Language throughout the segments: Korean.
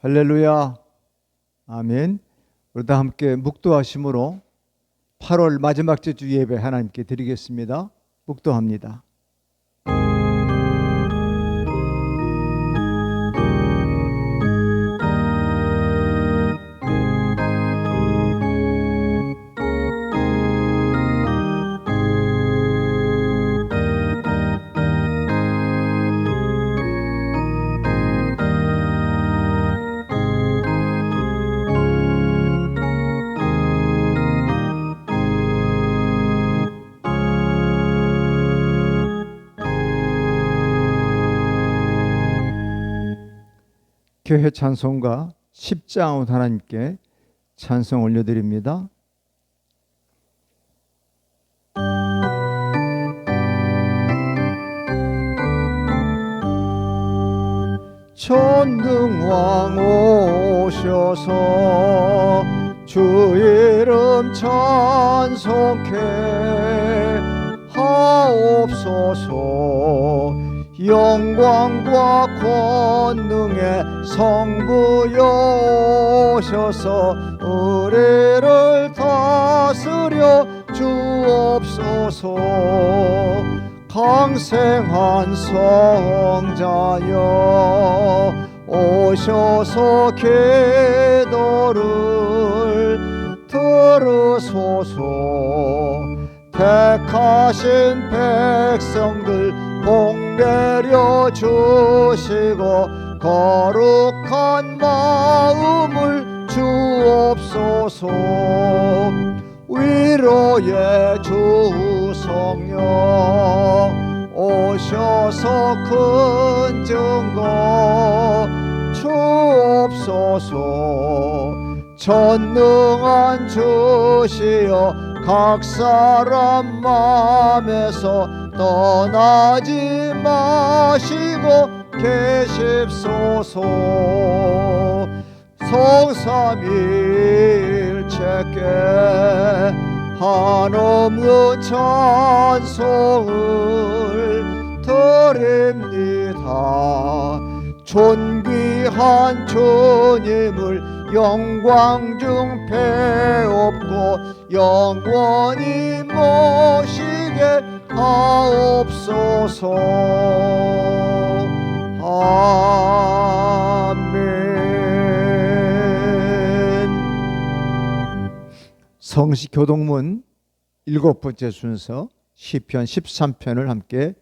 할렐루야. 아멘. 우리 다 함께 묵도하심으로 8월 마지막 주 예배 하나님께 드리겠습니다. 묵도합니다. 교회 찬송가 10장은 하나님께 찬송 올려드립니다. 전능왕 오셔서 주 이름 찬송케 하옵소서. 영광과 권능의 성부여 오셔서 우리를 다스려 주옵소서. 강생한 성자여 오셔서 기도를 들으소서. 택하신 백성들 복 내려주시고 거룩한 마음을 주옵소서. 위로의 주 성령 오셔서 큰 증거 주옵소서. 전능한 주시여 각 사람 마음에서 떠나지 마시고 계십소서. 성삼일체께 한없는 찬송을 드립니다. 존귀한 주님을 영광 중 배웁고 영원히 모시게 하옵소서. 아멘. 성시교독문 7번째 순서 시편 13편을 함께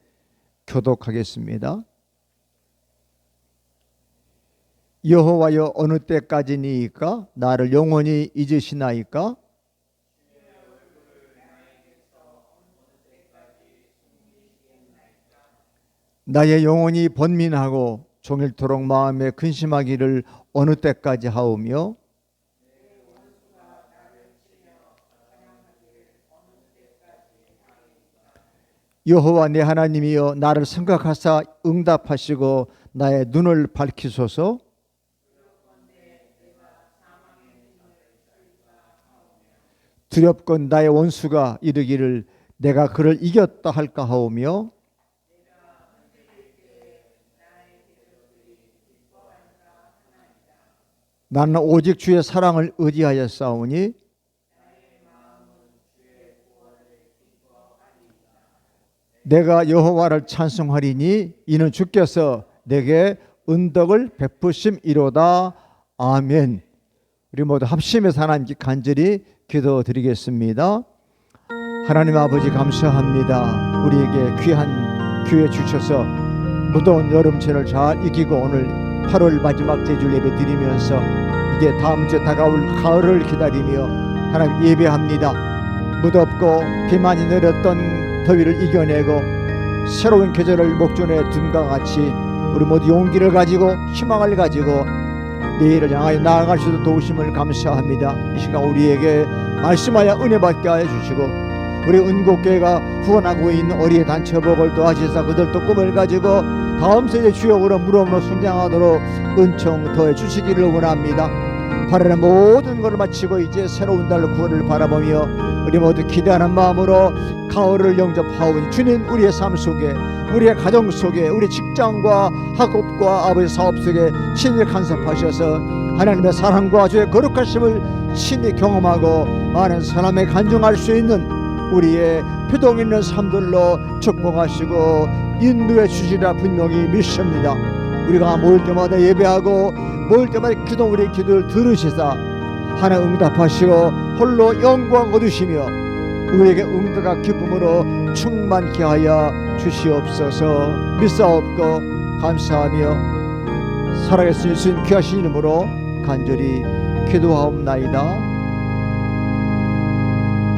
교독하겠습니다. 여호와여 어느 때까지니이까? 나를 영원히 잊으시나이까? 나의 영혼이 번민하고 종일토록 마음에 근심하기를 어느 때까지 하오며? 여호와 내 하나님이여 나를 생각하사 응답하시고 나의 눈을 밝히소서. 두렵건 나의 원수가 이르기를 내가 그를 이겼다 할까 하오며? 나는 오직 주의 사랑을 의지하여 싸우니 내가 여호와를 찬송하리니 이는 주께서 내게 은덕을 베푸심이로다. 아멘. 우리 모두 합심해서 하나님께 간절히 기도드리겠습니다. 하나님 아버지 감사합니다. 우리에게 귀한 기회 주셔서 무더운 여름철을 잘 이기고 오늘 8월 마지막 제주 예배 드리면서 이제 다음 주에 다가올 가을을 기다리며 하나님 예배합니다. 무덥고 비 많이 내렸던 더위를 이겨내고 새로운 계절을 목전에 둔과 같이 우리 모두 용기를 가지고 희망을 가지고 내일을 향하여 나아갈 수 있도록 도우심을 감사합니다. 이 시간 우리에게 말씀하여 은혜 받게 하여 주시고 우리 은곡교회가 후원하고 있는 어린이 단체복을 도와주셔서 그들도 꿈을 가지고 다음 세대 주역으로 무덤으로 성장하도록 은총 더해 주시기를 원합니다. 바라는 모든 것을 마치고 이제 새로운 달 9월을 바라보며 우리 모두 기대하는 마음으로 가을을 영접하오니 주님, 우리의 삶 속에, 우리의 가정 속에, 우리 직장과 학업과 아버지 사업 속에 친히 간섭하셔서 하나님의 사랑과 주의 거룩하심을 친히 경험하고 많은 사람에 간증할 수 있는 우리의 표동 있는 삶들로 축복하시고 인도해 주시리라 분명히 믿습니다. 우리가 모일 때마다 예배하고 모일 때마다 기도, 우리의 기도를 들으시사 하나님 응답하시고 홀로 영광 얻으시며 우리에게 응답과 기쁨으로 충만케 하여 주시옵소서. 믿사옵고 감사하며 살아계신 예수님 귀하신 이름으로 간절히 기도하옵나이다.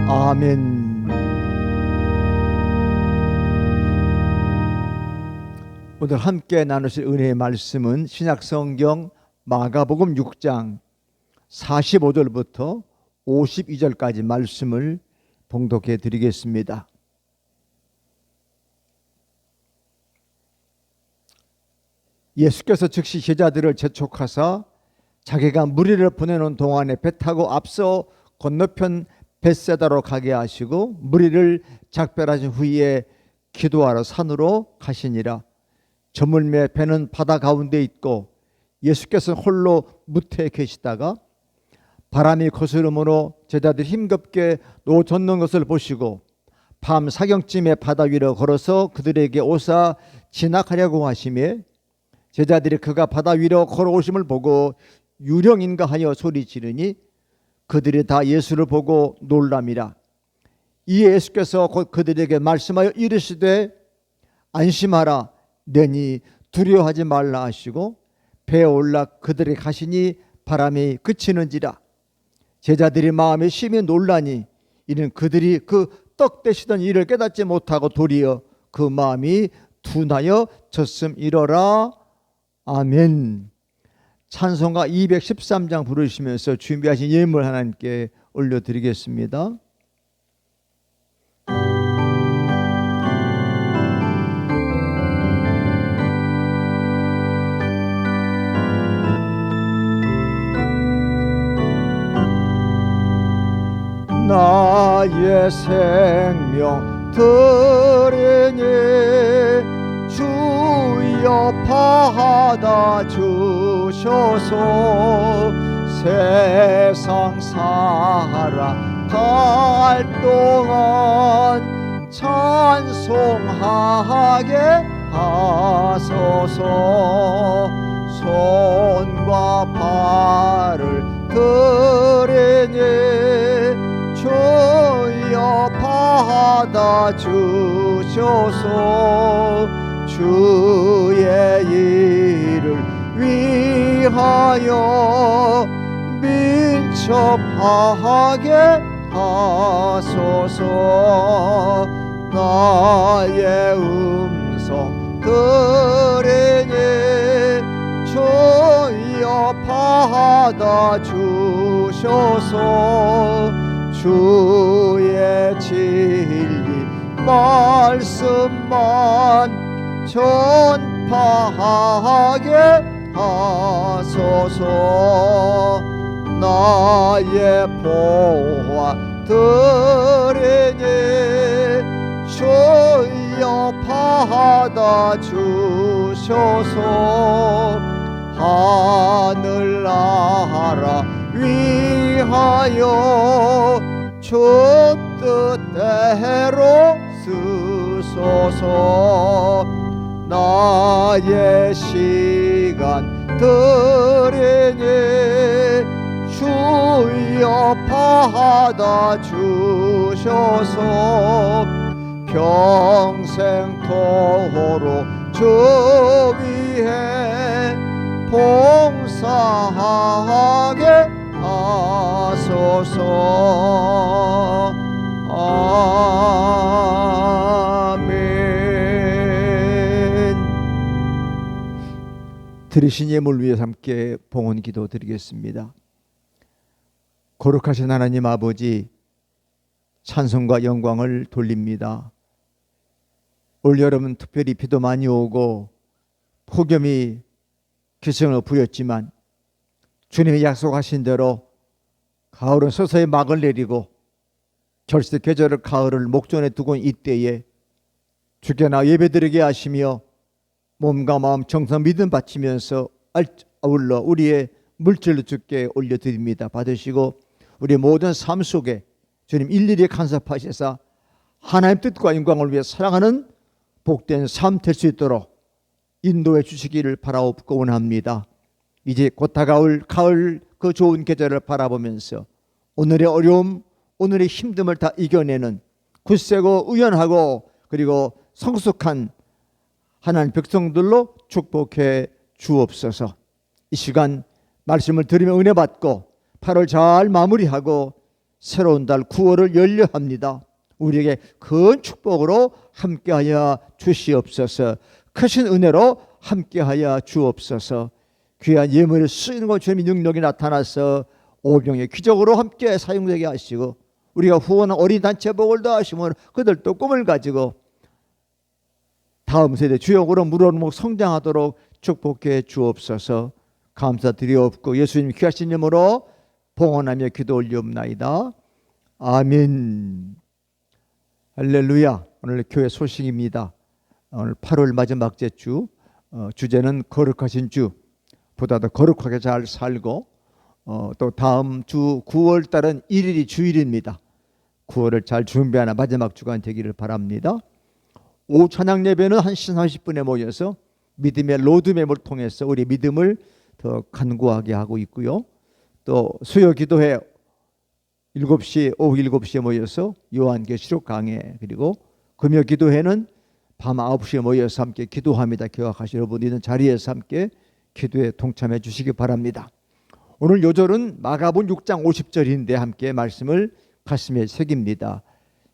아멘. 오늘 함께 나누실 은혜의 말씀은 신약성경 마가복음 6장 45절부터 52절까지 말씀을 봉독해 드리겠습니다. 예수께서 즉시 제자들을 재촉하사 자기가 무리를 보내는 동안에 배 타고 앞서 건너편 벳세다로 가게 하시고 무리를 작별하신 후에 기도하러 산으로 가시니라. 저물매 배는 바다 가운데 있고 예수께서는 홀로 무태에 계시다가 바람이 거스름으로 제자들이 힘겹게 노젓는 것을 보시고 밤 사경쯤에 바다 위로 걸어서 그들에게 오사 지나가려고 하시며 제자들이 그가 바다 위로 걸어오심을 보고 유령인가 하여 소리 지르니 그들이 다 예수를 보고 놀람이라. 이에 예수께서 곧 그들에게 말씀하여 이르시되 안심하라, 내니 두려워하지 말라 하시고 배에 올라 그들에게 가시니 바람이 그치는지라. 제자들이 마음에 심히 놀라니 이는 그들이 그 떡 되시던 일을 깨닫지 못하고 도리어 그 마음이 둔하여 졌음이러라. 아멘. 찬송가 213장 부르시면서 준비하신 예물 하나님께 올려드리겠습니다. 나의 생명 드리니 주여 받아 주셔서 세상 살아갈 동안 찬송하게 하소서. 손과 발을 드리니 주여 받아 주셔서 주의 일을 위하여 민첩하게 하소서. 나의 음성 들으니 주여 받아 주셔서 주의 진리 말씀만 전파하게 하소서. 나의 보화 드리니 주여 받아 주셔서 하늘나라 위하여 주 뜻대로 쓰소서. 나의 시간 드리니 주여 받아 주셔서 평생토록 주 위에 봉사하게 하소서. 아멘. 들으신 예물 위해 함께 봉헌 기도 드리겠습니다. 거룩하신 하나님 아버지, 찬송과 영광을 돌립니다. 올여름은 특별히 비도 많이 오고 폭염이 기승을 부렸지만 주님이 약속하신 대로 가을은 서서히 막을 내리고 절세 계절을 가을을 목전에 두고 이때에 주께 나 예배드리게 하시며 몸과 마음 정성 믿음 바치면서 아울러 우리의 물질을 주께 올려드립니다. 받으시고 우리 모든 삶 속에 주님 일일이 간섭하시사 하나님 뜻과 영광을 위해 살아가는 복된 삶 될 수 있도록 인도해 주시기를 바라옵고 원합니다. 이제 곧 다가올 가을 그 좋은 계절을 바라보면서 오늘의 어려움, 오늘의 힘듦을 다 이겨내는 굳세고 의연하고 그리고 성숙한 하나님 백성들로 축복해 주옵소서. 이 시간 말씀을 들으며 은혜 받고 8월 잘 마무리하고 새로운 달 9월을 열려합니다. 우리에게 큰 축복으로 함께하여 주시옵소서. 크신 은혜로 함께하여 주옵소서. 귀한 예물을 쓰이는 것 주님의 능력이 나타나서 오병의 기적으로 함께 사용되게 하시고 우리가 후원한 어린 단체 복을 더하시면 그들도 꿈을 가지고 다음 세대 주역으로 물어놓고 성장하도록 축복해 주옵소서. 감사드리옵고 예수님 귀하신 이름으로 봉헌하며 기도 올리옵나이다. 아멘. 할렐루야. 오늘 교회 소식입니다. 오늘 8월 마지막 주 주제는 거룩하신 주, 보다 더 거룩하게 잘 살고 또 다음 주 9월 달은 1일이 주일입니다. 9월을 잘 준비하는 마지막 주간 되기를 바랍니다. 오후 찬양 예배는 1시 30분에 모여서 믿음의 로드맵을 통해서 우리 믿음을 더 간구하게 하고 있고요. 또 수요 기도회 7시, 오후 7시에 모여서 요한계시록 강해, 그리고 금요 기도회는 밤 9시에 모여서 함께 기도합니다. 기억하시는 분 있는 자리에서 함께 기도에 동참해 주시기 바랍니다. 오늘 요절은 마가복음 6장 50절인데 함께 말씀을 가슴에 새깁니다.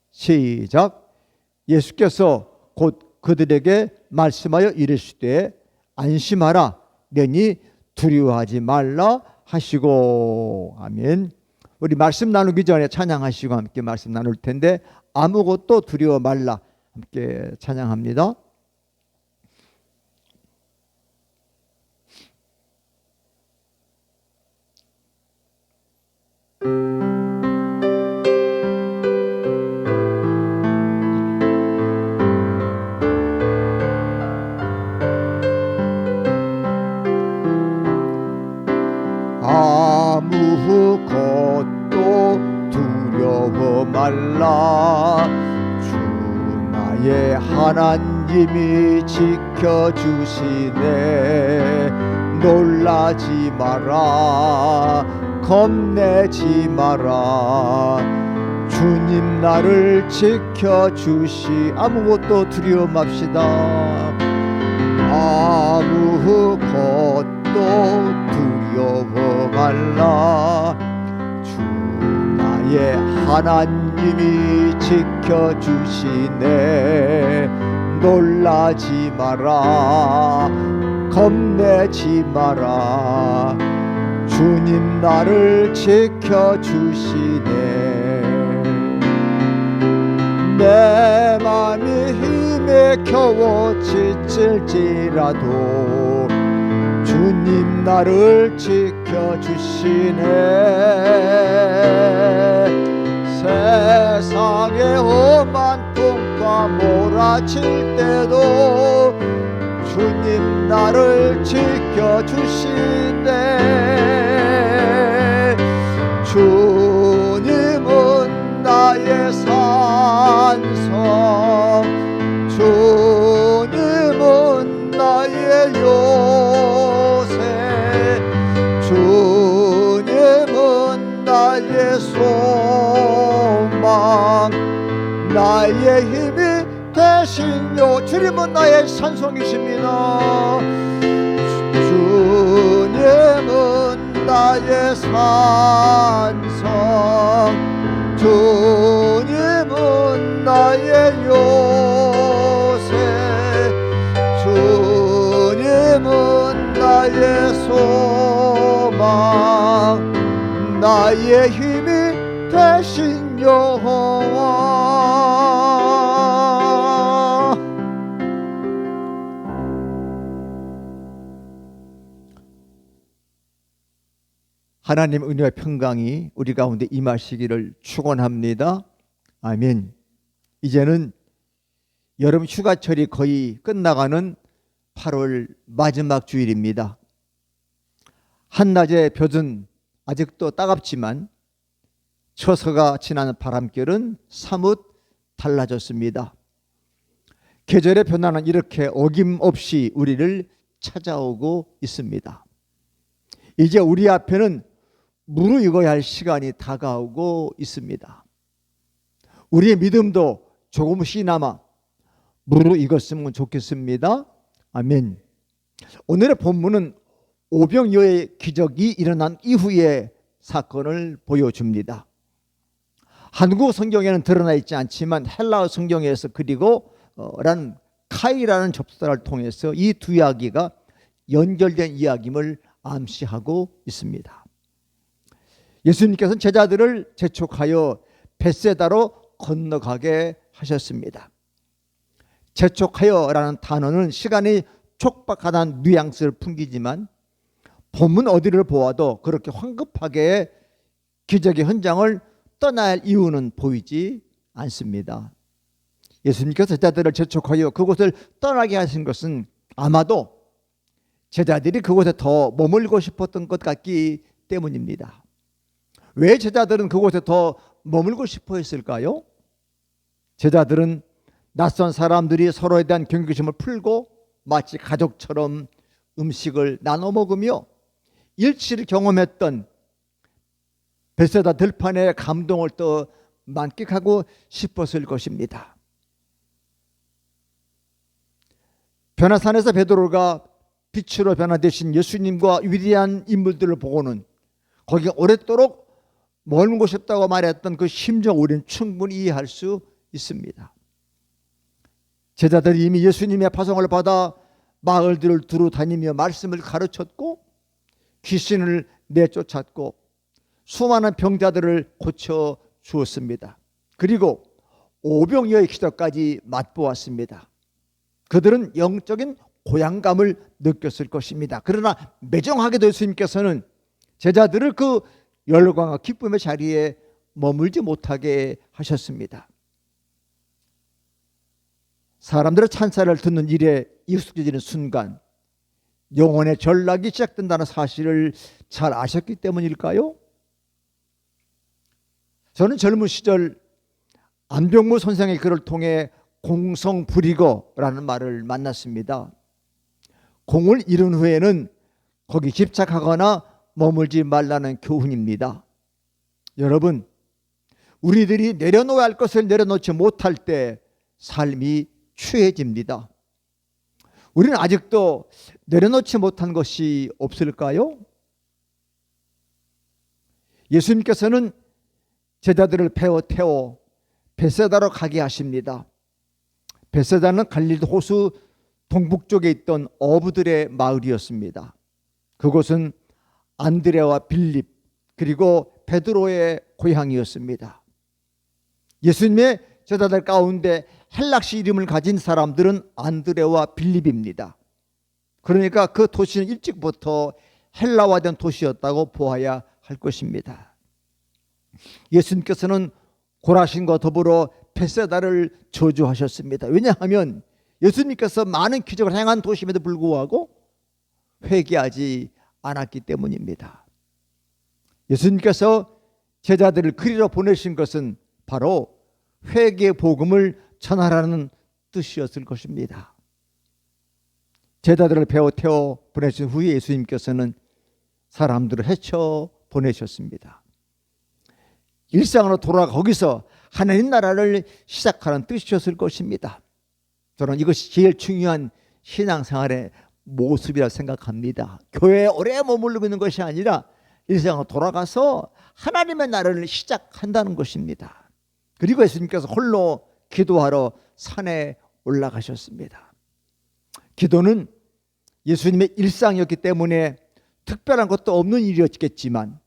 시작. 예수께서 곧 그들에게 말씀하여 이르시되 안심하라, 내니 두려워하지 말라 하시고. 아멘. 우리 말씀 나누기 전에 찬양하시고 함께 말씀 나눌 텐데 아무것도 두려워 말라 함께 찬양합니다. 아무것도 두려워 말라, 주 나의 하나님이 지켜주시네. 놀라지 마라, 겁내지 마라, 주님 나를 지켜주시. 아무것도 두려워 맙시다. 아무것도 두려워 말라, 주 나의 하나님이 지켜주시네. 놀라지 마라, 겁내지 마라, 주님 나를 지켜주시네. 내 맘이 힘에 겨워 지칠지라도 주님 나를 지켜주시네. 세상에 험한 통과 몰아칠 때도 주님 나를 지켜주시네. 주님은 나의 산성, 주님은 나의 요새, 주님은 나의 소망, 나의 힘이 되시며 주님은 나의 산성이십니다. 주님은 나의 산성, 주님은 나의 요새, 주님은 나의 소망, 나의 힘이 되신 여호와. 하나님 은혜와 평강이 우리 가운데 임하시기를 축원합니다. 아멘. 이제는 여름 휴가철이 거의 끝나가는 8월 마지막 주일입니다. 한낮의 볕은 아직도 따갑지만 처서가 지나는 바람결은 사뭇 달라졌습니다. 계절의 변화는 이렇게 어김없이 우리를 찾아오고 있습니다. 이제 우리 앞에는 무르익어야 할 시간이 다가오고 있습니다. 우리의 믿음도 조금씩이나마 무르익었으면 좋겠습니다. 아멘. 오늘의 본문은 오병이어의 기적이 일어난 이후의 사건을 보여줍니다. 한국 성경에는 드러나 있지 않지만 헬라어 성경에서 그리고 라는 카이라는 접사를 통해서 이 두 이야기가 연결된 이야기임을 암시하고 있습니다. 예수님께서는 제자들을 재촉하여 벳세다로 건너가게 하셨습니다. 재촉하여라는 단어는 시간이 촉박하다는 뉘앙스를 풍기지만 본문 어디를 보아도 그렇게 황급하게 기적의 현장을 떠나야 할 이유는 보이지 않습니다. 예수님께서 제자들을 재촉하여 그곳을 떠나게 하신 것은 아마도 제자들이 그곳에 더 머물고 싶었던 것 같기 때문입니다. 왜 제자들은 그곳에 더 머물고 싶어 했을까요? 제자들은 낯선 사람들이 서로에 대한 경계심을 풀고 마치 가족처럼 음식을 나눠 먹으며 일치를 경험했던 벳세다 들판의 감동을 또 만끽하고 싶었을 것입니다. 변화산에서 베드로가 빛으로 변화되신 예수님과 위대한 인물들을 보고는 거기에 오랫도록 머물고 싶다고 말했던 그 심정 우리는 충분히 이해할 수 있습니다. 제자들이 이미 예수님의 파송을 받아 마을들을 두루 다니며 말씀을 가르쳤고 귀신을 내쫓았고 수많은 병자들을 고쳐 주었습니다. 그리고 오병이어의 기적까지 맛보았습니다. 그들은 영적인 고향감을 느꼈을 것입니다. 그러나 매정하게도 예수님께서는 제자들을 그 열광과 기쁨의 자리에 머물지 못하게 하셨습니다. 사람들의 찬사를 듣는 일에 익숙해지는 순간 영혼의 전락이 시작된다는 사실을 잘 아셨기 때문일까요? 저는 젊은 시절 안병무 선생의 글을 통해 공성불이거라는 말을 만났습니다. 공을 이룬 후에는 거기 집착하거나 머물지 말라는 교훈입니다. 여러분, 우리들이 내려놓아야 할 것을 내려놓지 못할 때 삶이 추해집니다. 우리는 아직도 내려놓지 못한 것이 없을까요? 예수님께서는 제자들을 배워 태워 벳세다로 가게 하십니다. 벳세다는 갈릴리 호수 동북쪽에 있던 어부들의 마을이었습니다. 그곳은 안드레와 빌립 그리고 베드로의 고향이었습니다. 예수님의 제자들 가운데 헬락시 이름을 가진 사람들은 안드레와 빌립입니다. 그러니까 그 도시는 일찍부터 헬라화된 도시였다고 보아야 할 것입니다. 예수님께서는 고라신과 더불어 벳세다를 저주하셨습니다. 왜냐하면 예수님께서 많은 기적을 행한 도시임에도 불구하고 회개하지 않았기 때문입니다. 예수님께서 제자들을 그리로 보내신 것은 바로 회개의 복음을 전하라는 뜻이었을 것입니다. 제자들을 배워 태워 보내신 후에 예수님께서는 사람들을 헤쳐 보내셨습니다. 일상으로 돌아가 거기서 하나님 나라를 시작하는 뜻이었을 것입니다. 저는 이것이 제일 중요한 신앙생활의 모습이라 생각합니다. 교회에 오래 머물고 있는 것이 아니라 일상으로 돌아가서 하나님의 나라를 시작한다는 것입니다. 그리고 예수님께서 홀로 기도하러 산에 올라가셨습니다. 기도는 예수님의 일상이었기 때문에 특별한 것도 없는 일이었겠지만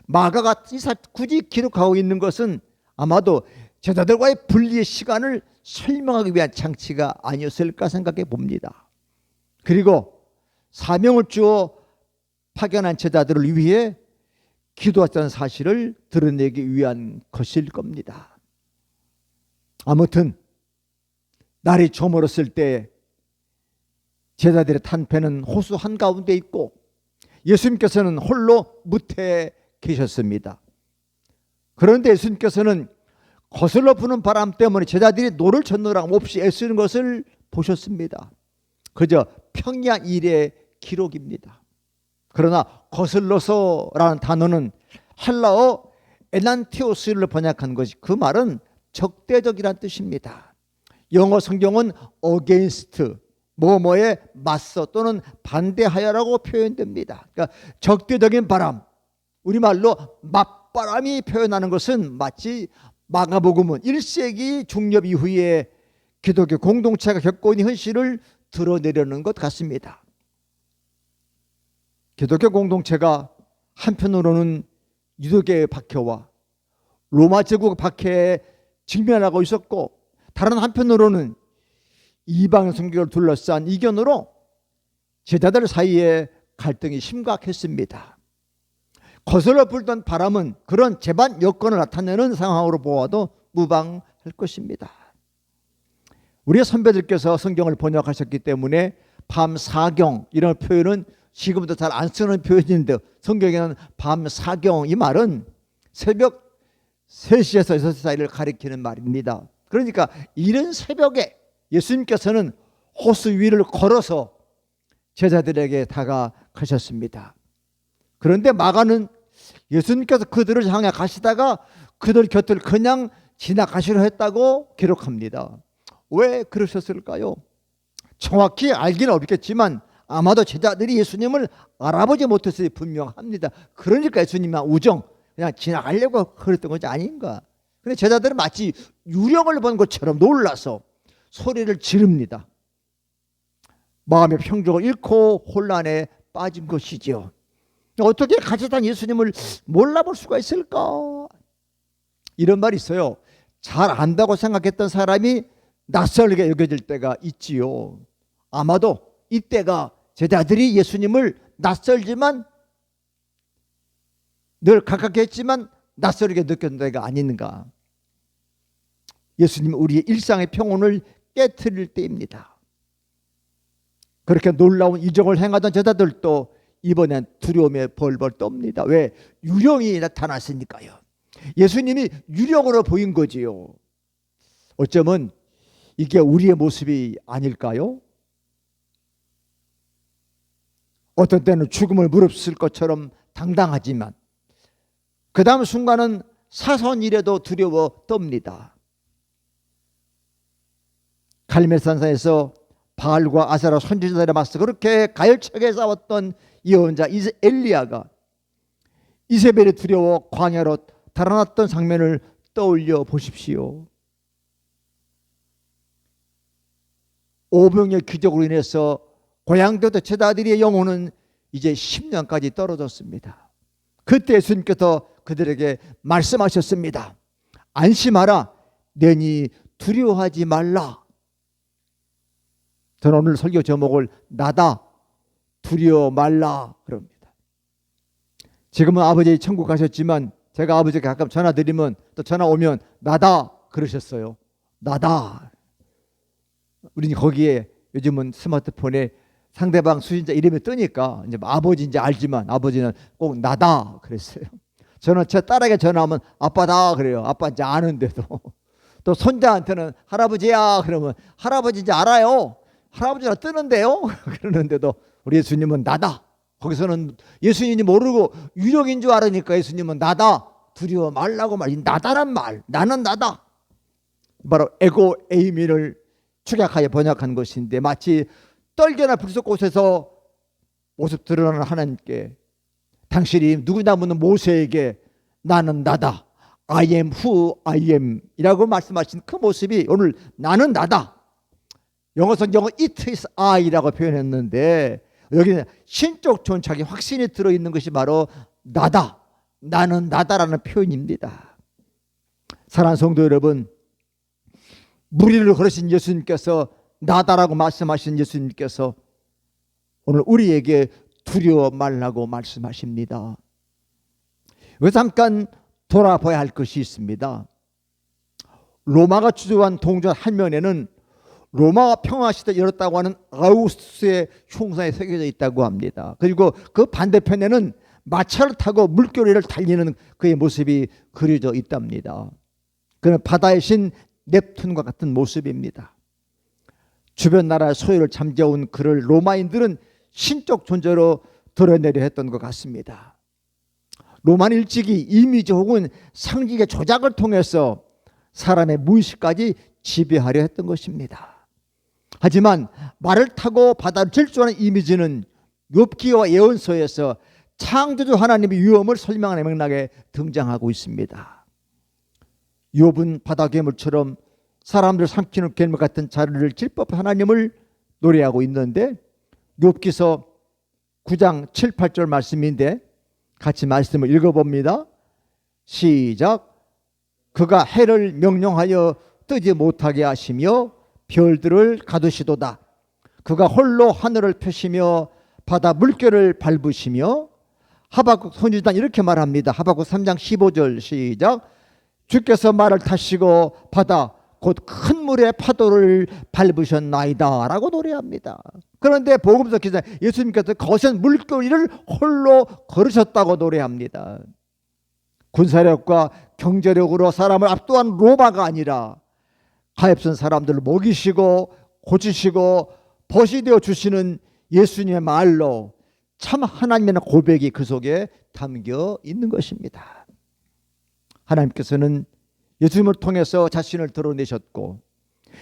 마가가 굳이 기록하고 있는 것은 아마도 제자들과의 분리의 시간을 설명하기 위한 장치가 아니었을까 생각해 봅니다. 그리고 사명을 주어 파견한 제자들을 위해 기도했다는 사실을 드러내기 위한 것일 겁니다. 아무튼 날이 저물었을 때 제자들의 탄 배는 호수 한가운데 있고 예수님께서는 홀로 무태에 계셨습니다. 그런데 예수님께서는 거슬러 부는 바람 때문에 제자들이 노를 젓느라 몹시 애쓰는 것을 보셨습니다. 그저 평이한 일의 기록입니다. 그러나 거슬러서라는 단어는 헬라어 에난티오스를 번역한 것이, 그 말은 적대적이란 뜻입니다. 영어 성경은 against, 뭐뭐에 맞서 또는 반대하여라고 표현됩니다. 그러니까 적대적인 바람, 우리말로 맞바람이 표현하는 것은 마치 마가복음은 1세기 중엽 이후에 기독교 공동체가 겪고 있는 현실을 드러내려는 것 같습니다. 기독교 공동체가 한편으로는 유대교의 박해와 로마 제국 박해에 직면하고 있었고, 다른 한편으로는 이방 성경을 둘러싼 이견으로 제자들 사이에 갈등이 심각했습니다. 거슬러 불던 바람은 그런 재반 여건을 나타내는 상황으로 보아도 무방할 것입니다. 우리 선배들께서 성경을 번역하셨기 때문에 밤사경, 이런 표현은 지금도 잘 안 쓰는 표현인데, 성경에는 밤사경, 이 말은 새벽 3시에서 6시 사이를 가리키는 말입니다. 그러니까 이른 새벽에 예수님께서는 호수 위를 걸어서 제자들에게 다가가셨습니다. 그런데 마가는 예수님께서 그들을 향해 가시다가 그들 곁을 그냥 지나가시려 했다고 기록합니다. 왜 그러셨을까요? 정확히 알기는 어렵겠지만 아마도 제자들이 예수님을 알아보지 못했으니 분명합니다. 그러니까 예수님의 우정, 그냥 지나가려고 그랬던 것이 아닌가. 근데 제자들은 마치 유령을 본 것처럼 놀라서 소리를 지릅니다. 마음의 평정을 잃고 혼란에 빠진 것이죠. 어떻게 같이 단 예수님을 몰라볼 수가 있을까? 이런 말이 있어요. 잘 안다고 생각했던 사람이 낯설게 여겨질 때가 있지요. 아마도 이때가 제자들이 예수님을 낯설지만 늘 가깝게 했지만 낯설게 느꼈던 때가 아닌가. 예수님은 우리의 일상의 평온을 깨트릴 때입니다. 그렇게 놀라운 이적을 행하던 제자들도 이번엔 두려움에 벌벌 떱니다. 왜? 유령이 나타났으니까요. 예수님이 유령으로 보인 거지요. 어쩌면 이게 우리의 모습이 아닐까요? 어떤 때는 죽음을 무릅쓸 것처럼 당당하지만 그 다음 순간은 사소한 일에도 두려워 떱니다. 갈멜산에서 바알과 아세라 선지자들에 맞서 그렇게 가열차게 싸웠던 예언자 엘리야가 이세벨이 두려워 광야로 달아났던 장면을 떠올려 보십시오. 오병의 기적으로 인해서 고향되었던 제자들의 영혼은 이제 10년까지 떨어졌습니다. 그때 예수님께서 그들에게 말씀하셨습니다. 안심하라, 너희 두려워하지 말라. 저는 오늘 설교 제목을 나다, 두려워 말라 그럽니다. 지금은 아버지 천국 가셨지만 제가 아버지께 가끔 전화 드리면, 또 전화 오면 나다 그러셨어요. 나다. 우리는 거기에 요즘은 스마트폰에 상대방 수신자 이름이 뜨니까 이제 아버지인지 알지만 아버지는 꼭 나다 그랬어요. 저는 제 딸에게 전화하면 아빠다 그래요. 아빠인지 아는데도. 또 손자한테는 할아버지야 그러면 할아버지인지 알아요. 할아버지가 뜨는데요. 그러는데도 우리 예수님은 나다. 거기서는 예수님이 모르고 유령인 줄 알으니까 예수님은 나다, 두려워 말라고 말. 나다란 말, 나는 나다, 바로 에고 에이미를 축약하여 번역한 것인데, 마치 떨게나 불꽃에서 모습 드러나는 하나님께 당신이 누구나 묻는 모세에게 나는 나다, I am who I am 이라고 말씀하신 그 모습이 오늘 나는 나다. 영어 성경은 it is I라고 표현했는데 여기는 신적 존착이 확신이 들어있는 것이 바로 나다, 나는 나다라는 표현입니다. 사랑하는 성도 여러분, 무리를 걸으신 예수님께서 나다라고 말씀하신 예수님께서 오늘 우리에게 두려워 말라고 말씀하십니다. 여기서 잠깐 돌아봐야 할 것이 있습니다. 로마가 주도한 동전 한 면에는 로마 평화시대 열었다고 하는 아우구스투스의 흉상이 새겨져 있다고 합니다. 그리고 그 반대편에는 마차를 타고 물결위를 달리는 그의 모습이 그려져 있답니다. 그는 바다의 신 넵툰과 같은 모습입니다. 주변 나라의 소유를 잠재운 그를 로마인들은 신적 존재로 드러내려 했던 것 같습니다. 로마는 일찍이 이미지 혹은 상징의 조작을 통해서 사람의 무의식까지 지배하려 했던 것입니다. 하지만 말을 타고 바다를 질주하는 이미지는 욥기와 예언서에서 창조주 하나님의 위엄을 설명하는 맥락에 등장하고 있습니다. 욥은 바다 괴물처럼 사람들 삼키는 괴물 같은 자리를 질법한 하나님을 노래하고 있는데, 욥기서 9장 7, 8절 말씀인데 같이 말씀을 읽어봅니다. 시작. 그가 해를 명령하여 뜨지 못하게 하시며 별들을 가두시도다. 그가 홀로 하늘을 펴시며 바다 물결을 밟으시며. 하박국 선지자는 이렇게 말합니다. 하박국 3장 15절 시작. 주께서 말을 타시고 바다 곧 큰 물의 파도를 밟으셨나이다 라고 노래합니다. 그런데 복음서 기자 예수님께서 거센 물결을 홀로 걸으셨다고 노래합니다. 군사력과 경제력으로 사람을 압도한 로마가 아니라 가엾은 사람들을 먹이시고 고치시고 벗이 되어 주시는 예수님의 말로 참 하나님이라는 고백이 그 속에 담겨 있는 것입니다. 하나님께서는 예수님을 통해서 자신을 드러내셨고,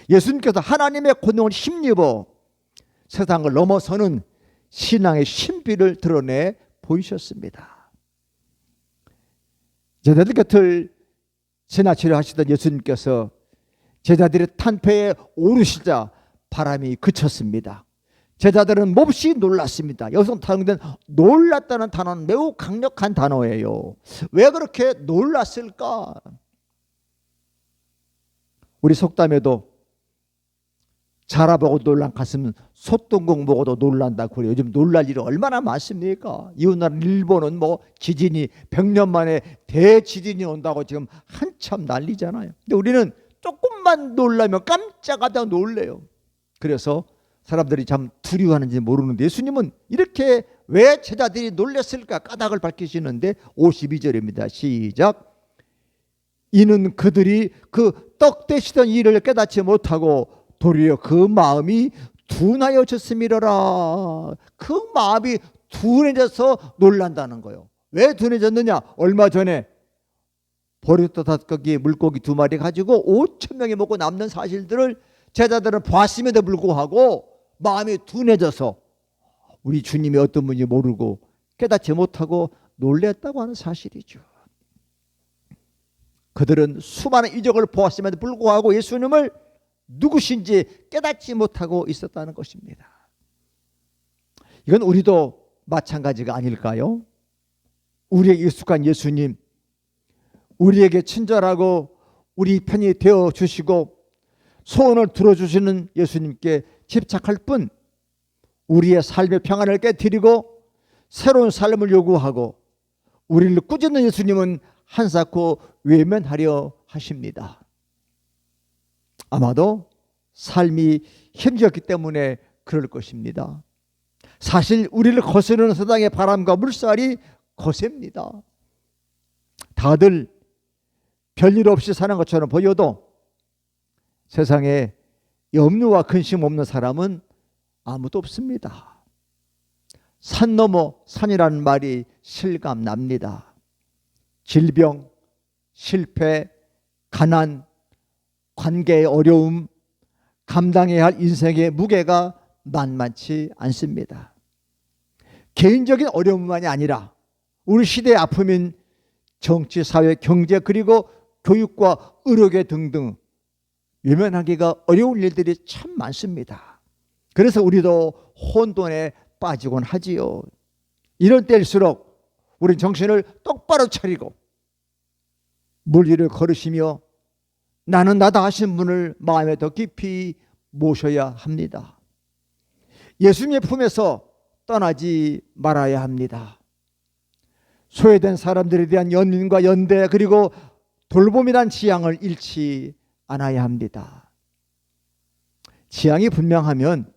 예수님께서 하나님의 권능을 힘입어 세상을 넘어서는 신앙의 신비를 드러내 보이셨습니다. 제자들 곁을 지나치려 하시던 예수님께서 제자들의 탄패에 오르시자 바람이 그쳤습니다. 제자들은 몹시 놀랐습니다. 여기서 사용된 놀랐다는 단어는 매우 강력한 단어예요. 왜 그렇게 놀랐을까? 우리 속담에도 자라보고 놀란 가슴은 소똥공 보고도 놀란다고 그래요. 요즘 놀랄 일이 얼마나 많습니까? 이웃나라 일본은 뭐 지진이 100년 만에 대지진이 온다고 지금 한참 난리잖아요. 근데 우리는 조금만 놀라면 깜짝하다 놀래요. 그래서 사람들이 참 두려워하는지 모르는데, 예수님은 이렇게 왜 제자들이 놀랐을까 까닭을 밝히시는데 52절입니다. 시작. 이는 그들이 그 떡대시던 일을 깨닫지 못하고 도리어 그 마음이 둔하여졌음이로라. 그 마음이 둔해져서 놀란다는 거예요. 왜 둔해졌느냐? 얼마 전에 버렸다 닷거기 물고기 2마리 가지고 5,000명이 먹고 남는 사실들을 제자들은 보았음에도 불구하고 마음이 둔해져서 우리 주님이 어떤 분인지 모르고 깨닫지 못하고 놀랬다고 하는 사실이죠. 그들은 수많은 이적을 보았음에도 불구하고 예수님을 누구신지 깨닫지 못하고 있었다는 것입니다. 이건 우리도 마찬가지가 아닐까요? 우리에게 익숙한 예수님, 우리에게 친절하고 우리 편이 되어 주시고 소원을 들어주시는 예수님께 집착할 뿐, 우리의 삶의 평안을 깨뜨리고 새로운 삶을 요구하고 우리를 꾸짖는 예수님은 한사코 외면하려 하십니다. 아마도 삶이 힘들었기 때문에 그럴 것입니다. 사실 우리를 거스르는 세상의 바람과 물살이 거셉니다. 다들 별일 없이 사는 것처럼 보여도 세상에 염려와 근심 없는 사람은 아무도 없습니다. 산 넘어 산이라는 말이 실감납니다. 질병, 실패, 가난, 관계의 어려움, 감당해야 할 인생의 무게가 만만치 않습니다. 개인적인 어려움만이 아니라 우리 시대의 아픔인 정치, 사회, 경제, 그리고 교육과 의료계 등등 외면하기가 어려운 일들이 참 많습니다. 그래서 우리도 혼돈에 빠지곤 하지요. 이런 때일수록 우리 정신을 똑바로 차리고 물 위를 걸으시며 나는 나다 하신 분을 마음에 더 깊이 모셔야 합니다. 예수님의 품에서 떠나지 말아야 합니다. 소외된 사람들에 대한 연민과 연대, 그리고 돌봄이란 지향을 잃지 않아야 합니다. 지향이 분명하면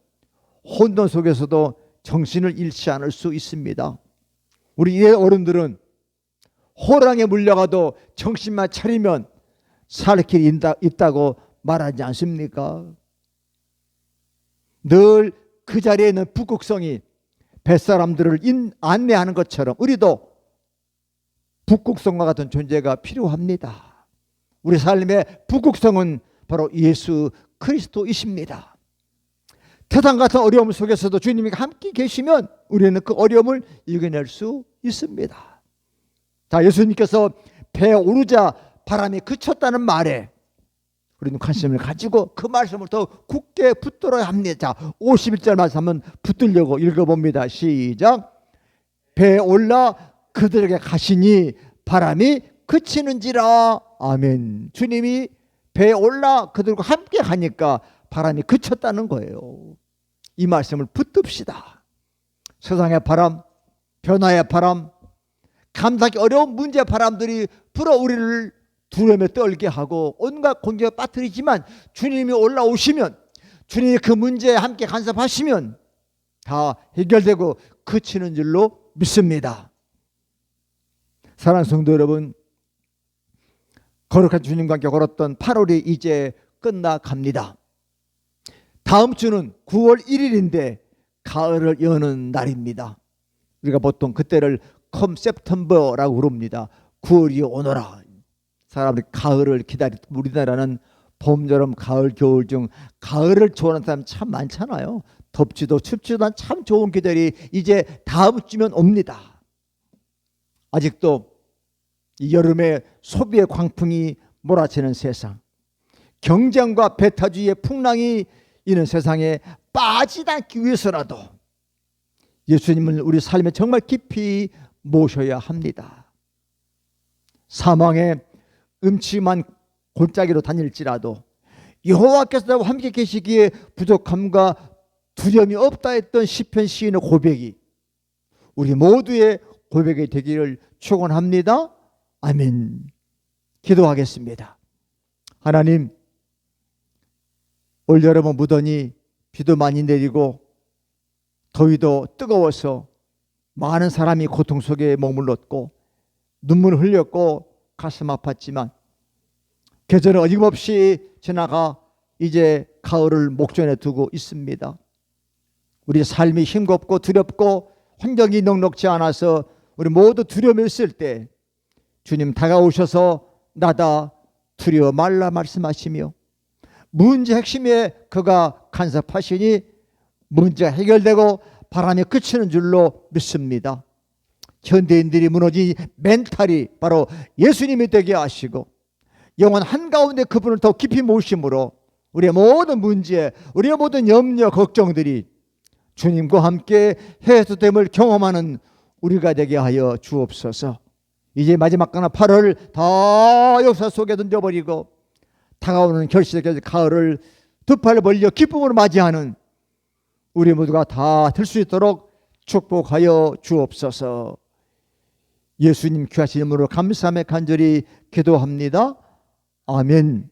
혼돈 속에서도 정신을 잃지 않을 수 있습니다. 우리 어른들은 호랑이에 물려가도 정신만 차리면 살 길이 있다고 말하지 않습니까? 늘 그 자리에 있는 북극성이 뱃사람들을 안내하는 것처럼 우리도 북극성과 같은 존재가 필요합니다. 우리 삶의 북극성은 바로 예수 그리스도이십니다. 태산 같은 어려움 속에서도 주님이 함께 계시면 우리는 그 어려움을 이겨낼 수 있습니다. 자, 예수님께서 배에 오르자 바람이 그쳤다는 말에 우리는 관심을 가지고 그 말씀을 더 굳게 붙들어야 합니다. 자, 51절 말씀 한번 붙들려고 읽어봅니다. 시작. 배에 올라 그들에게 가시니 바람이 그치는지라. 아멘. 주님이 배에 올라 그들과 함께 가니까 바람이 그쳤다는 거예요. 이 말씀을 붙듭시다. 세상의 바람, 변화의 바람, 감당하기 어려운 문제의 바람들이 불어 우리를 두려움에 떨게 하고 온갖 공격에 빠뜨리지만 주님이 올라오시면, 주님이 그 문제에 함께 간섭하시면 다 해결되고 그치는 줄로 믿습니다. 사랑하는 성도 여러분, 거룩한 주님과 함께 걸었던 8월이 이제 끝나갑니다. 다음 주는 9월 1일인데 가을을 여는 날입니다. 우리가 보통 그때를 컴 세프템버라고 부릅니다. 9월이 오너라. 사람들이 가을을 기다리, 우리나라는 봄, 여름, 가을, 겨울 중 가을을 좋아하는 사람 참 많잖아요. 덥지도 춥지도 않은 참 좋은 계절이 이제 다음 주면 옵니다. 아직도 이 여름에 소비의 광풍이 몰아치는 세상, 경쟁과 배타주의의 풍랑이 있는 세상에 빠지지 않기 위해서라도 예수님을 우리 삶에 정말 깊이 모셔야 합니다. 사망의 음침한 골짜기로 다닐지라도 여호와께서 나와 함께 계시기에 부족함과 두려움이 없다 했던 시편 시인의 고백이 우리 모두의 고백이 되기를 축원합니다. 아멘. 기도하겠습니다. 하나님, 올여름은 무더니 비도 많이 내리고 더위도 뜨거워서 많은 사람이 고통 속에 머물렀고 눈물을 흘렸고 가슴 아팠지만 계절은 어김없이 지나가 이제 가을을 목전에 두고 있습니다. 우리 삶이 힘겹고 두렵고 환경이 넉넉지 않아서 우리 모두 두려움이 있을 때 주님 다가오셔서 나다 두려워 말라 말씀하시며 문제 핵심에 그가 간섭하시니 문제가 해결되고 바람이 그치는 줄로 믿습니다. 현대인들이 무너진 멘탈이 바로 예수님이 되게 하시고 영혼 한가운데 그분을 더 깊이 모심으로 우리의 모든 문제, 우리의 모든 염려, 걱정들이 주님과 함께 해소됨을 경험하는 우리가 되게 하여 주옵소서. 이제 마지막 가나 8월 다 역사 속에 던져버리고 다가오는 결실의 가을을 두 팔 벌려 기쁨으로 맞이하는 우리 모두가 다 될 수 있도록 축복하여 주옵소서. 예수님 귀하신 이름으로 감사하며 간절히 기도합니다. 아멘.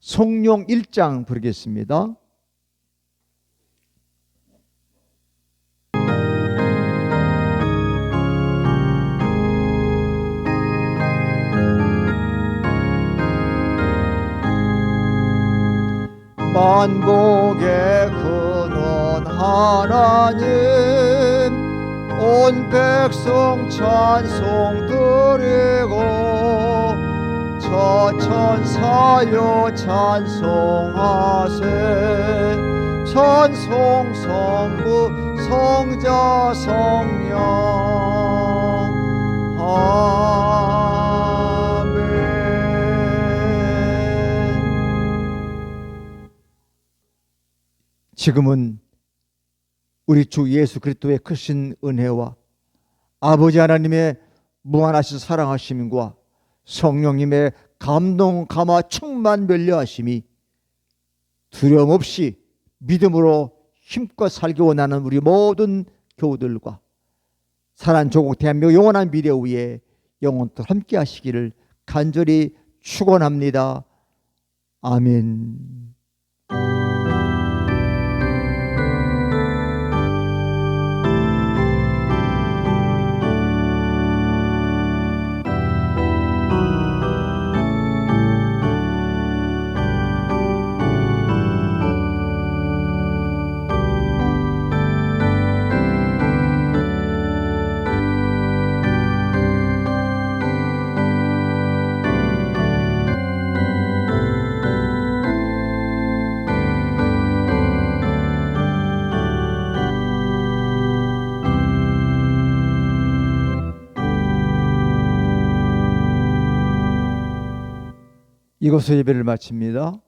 성령 1장 부르겠습니다. 만복의 근원 하나님, 온 백성 찬송 드리고 저천사여 찬송하세. 찬송 성부 성자 성령 아멘. 지금은 우리 주 예수 그리스도의 크신 은혜와 아버지 하나님의 무한하신 사랑하심과 성령님의 감동, 감화, 충만 멸려하심이 두려움 없이 믿음으로 힘껏 살기 원하는 우리 모든 교우들과 살아난 조국 대한민국 영원한 미래 위에 영원토록 함께 하시기를 간절히 축원합니다. 아멘. 이것으로 예배를 마칩니다.